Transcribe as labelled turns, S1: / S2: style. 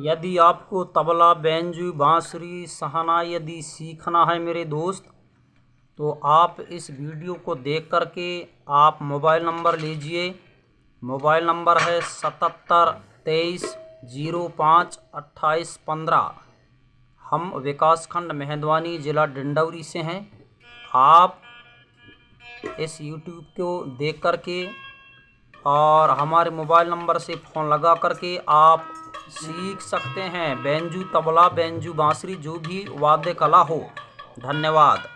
S1: यदि आपको तबला, बेंजू, बांसुरी, सहाना यदि सीखना है मेरे दोस्त, तो आप इस वीडियो को देख करके आप मोबाइल नंबर लीजिए। मोबाइल नंबर है 7723052815। हम विकासखंड मेहंदवानी, ज़िला डिंडौरी से हैं। आप इस यूट्यूब को देख करके और हमारे मोबाइल नंबर से फ़ोन लगा करके आप सीख सकते हैं बेंजू तबला, बेंजू बांसुरी, जो भी वाद्य कला हो। धन्यवाद।